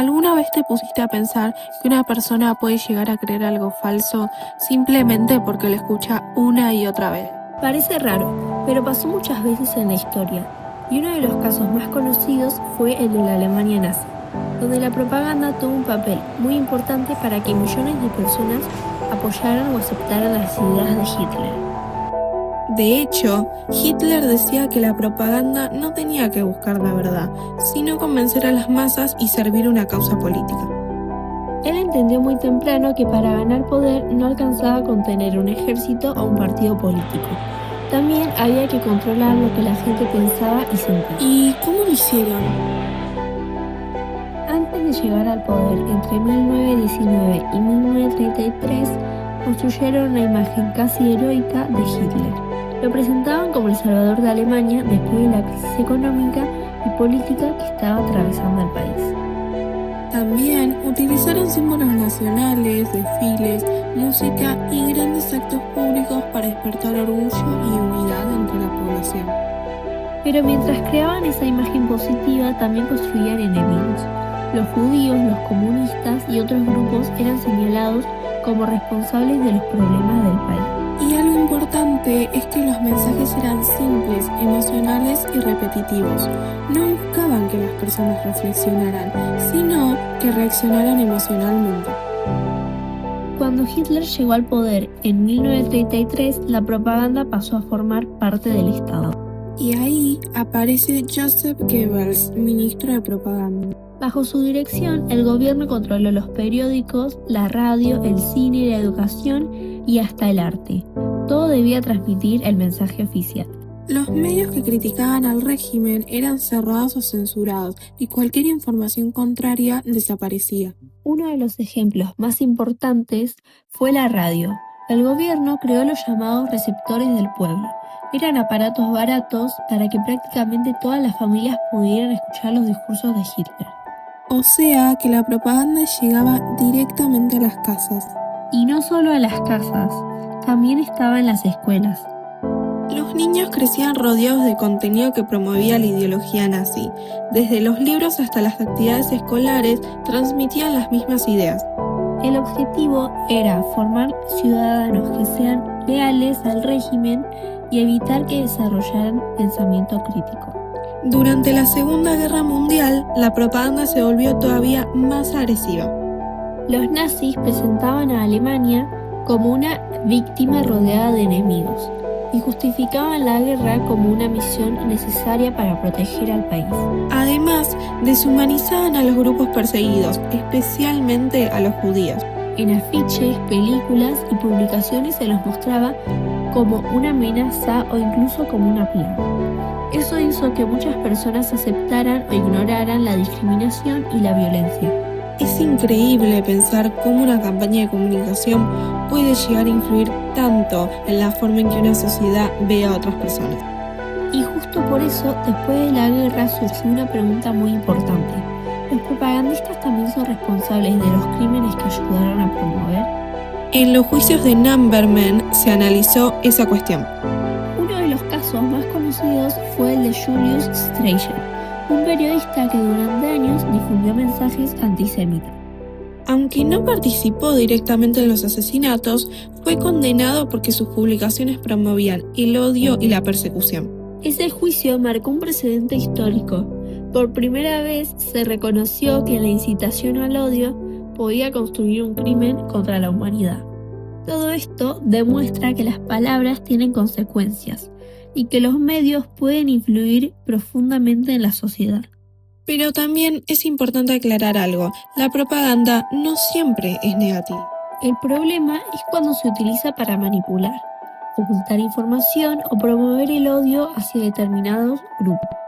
¿Alguna vez te pusiste a pensar que una persona puede llegar a creer algo falso simplemente porque lo escucha una y otra vez? Parece raro, pero pasó muchas veces en la historia, y uno de los casos más conocidos fue el de la Alemania nazi, donde la propaganda tuvo un papel muy importante para que millones de personas apoyaran o aceptaran las ideas de Hitler. De hecho, Hitler decía que la propaganda no tenía que buscar la verdad, sino convencer a las masas y servir una causa política. Él entendió muy temprano que para ganar poder no alcanzaba con tener un ejército o un partido político. También había que controlar lo que la gente pensaba y sentía. ¿Y cómo lo hicieron? Antes de llegar al poder, entre 1919 y 1933, construyeron una imagen casi heroica de Hitler. Lo presentaban como el salvador de Alemania después de la crisis económica y política que estaba atravesando el país. También utilizaron símbolos nacionales, desfiles, música y grandes actos públicos para despertar orgullo y unidad entre la población. Pero mientras creaban esa imagen positiva, también construían enemigos. Los judíos, los comunistas y otros grupos eran señalados como responsables de los problemas del país. Y algo importante es que los mensajes eran simples, emocionales y repetitivos. No buscaban que las personas reflexionaran, sino que reaccionaran emocionalmente. Cuando Hitler llegó al poder en 1933, la propaganda pasó a formar parte del Estado. Y ahí aparece Joseph Goebbels, ministro de propaganda. Bajo su dirección, el gobierno controló los periódicos, la radio, el cine, la educación y hasta el arte. Todo debía transmitir el mensaje oficial. Los medios que criticaban al régimen eran cerrados o censurados y cualquier información contraria desaparecía. Uno de los ejemplos más importantes fue la radio. El gobierno creó los llamados receptores del pueblo. Eran aparatos baratos para que prácticamente todas las familias pudieran escuchar los discursos de Hitler. O sea que la propaganda llegaba directamente a las casas. Y no solo a las casas, también estaba en las escuelas. Los niños crecían rodeados de contenido que promovía la ideología nazi. Desde los libros hasta las actividades escolares transmitían las mismas ideas. El objetivo era formar ciudadanos que sean leales al régimen y evitar que desarrollaran pensamiento crítico. Durante la Segunda Guerra Mundial, la propaganda se volvió todavía más agresiva. Los nazis presentaban a Alemania como una víctima rodeada de enemigos y justificaban la guerra como una misión necesaria para proteger al país. Además, deshumanizaban a los grupos perseguidos, especialmente a los judíos. En afiches, películas y publicaciones se los mostraba como una amenaza o incluso como una plaga. Eso hizo que muchas personas aceptaran o ignoraran la discriminación y la violencia. Es increíble pensar cómo una campaña de comunicación puede llegar a influir tanto en la forma en que una sociedad ve a otras personas. Y justo por eso, después de la guerra surgió una pregunta muy importante. ¿Los propagandistas también son responsables de los crímenes que ayudaron a promover? En los juicios de Nürnberg se analizó esa cuestión. Uno de los casos más conocidos fue el de Julius Streicher, un periodista que durante años difundió mensajes antisemitas. Aunque no participó directamente en los asesinatos, fue condenado porque sus publicaciones promovían el odio y la persecución. Ese juicio marcó un precedente histórico. Por primera vez se reconoció que la incitación al odio podía construir un crimen contra la humanidad. Todo esto demuestra que las palabras tienen consecuencias y que los medios pueden influir profundamente en la sociedad. Pero también es importante aclarar algo, la propaganda no siempre es negativa. El problema es cuando se utiliza para manipular, ocultar información o promover el odio hacia determinados grupos.